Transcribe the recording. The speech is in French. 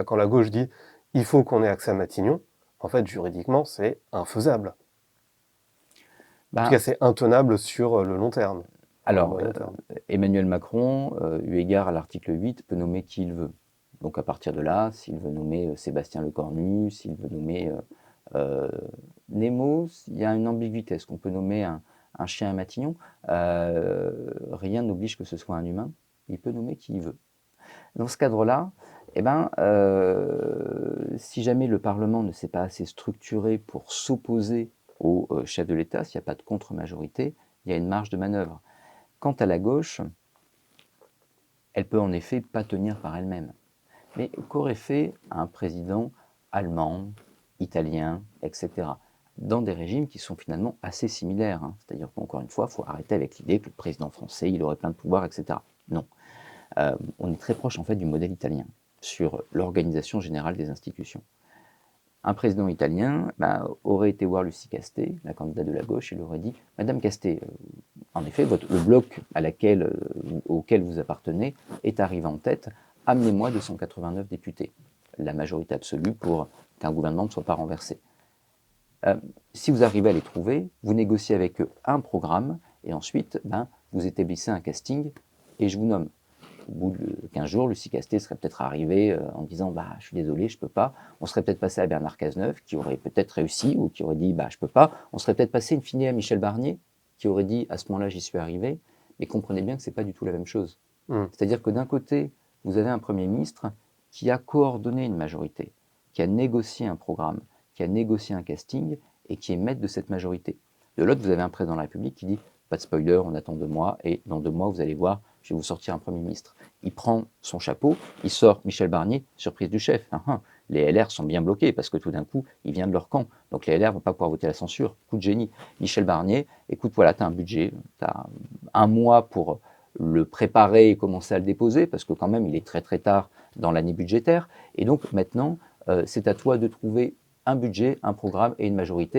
Quand la gauche dit « il faut qu'on ait accès à Matignon », en fait, juridiquement, c'est infaisable. En tout cas, c'est intenable sur le long terme. Alors, Emmanuel Macron, eu égard à l'article 8, peut nommer qui il veut. Donc à partir de là, s'il veut nommer Sébastien Lecornu, s'il veut nommer Nemo, il y a une ambiguïté. Est-ce qu'on peut nommer un chien à Matignon? Rien n'oblige que ce soit un humain. Il peut nommer qui il veut. Dans ce cadre-là, si jamais le Parlement ne s'est pas assez structuré pour s'opposer au chef de l'État, s'il n'y a pas de contre-majorité, il y a une marge de manœuvre. Quant à la gauche, elle peut en effet pas tenir par elle-même. Mais qu'aurait fait un président allemand, italien, etc., dans des régimes qui sont finalement assez similaires, hein. C'est-à-dire qu'encore une fois, il faut arrêter avec l'idée que le président français, il aurait plein de pouvoirs, etc. Non. On est très proche en fait du modèle italien sur l'organisation générale des institutions. Un président italien aurait été voir Lucie Castet, la candidate de la gauche, et lui aurait dit « Madame Castet, en effet, le bloc auquel vous appartenez est arrivé en tête, amenez-moi 289 députés, la majorité absolue pour qu'un gouvernement ne soit pas renversé. Si vous arrivez à les trouver, vous négociez avec eux un programme, et ensuite, vous établissez un casting, et je vous nomme. » Au bout de 15 jours, Lucie Castet serait peut-être arrivée en disant « je suis désolé, je ne peux pas ». On serait peut-être passé à Bernard Cazeneuve, qui aurait peut-être réussi, ou qui aurait dit « je ne peux pas ». On serait peut-être passé in fine à Michel Barnier, qui aurait dit « à ce moment-là, j'y suis arrivé ». Mais comprenez bien que ce n'est pas du tout la même chose. C'est-à-dire que d'un côté, vous avez un Premier ministre qui a coordonné une majorité, qui a négocié un programme, qui a négocié un casting, et qui est maître de cette majorité. De l'autre, vous avez un président de la République qui dit « pas de spoiler, on attend 2 mois, et dans 2 mois, vous allez voir, je vais vous sortir un Premier ministre ». Il prend son chapeau, il sort Michel Barnier, surprise du chef. Les LR sont bien bloqués parce que tout d'un coup, il vient de leur camp. Donc les LR ne vont pas pouvoir voter la censure. Coup de génie. Michel Barnier, écoute, voilà, tu as un budget, tu as 1 mois pour le préparer et commencer à le déposer, parce que quand même, il est très très tard dans l'année budgétaire. Et donc maintenant, c'est à toi de trouver un budget, un programme et une majorité.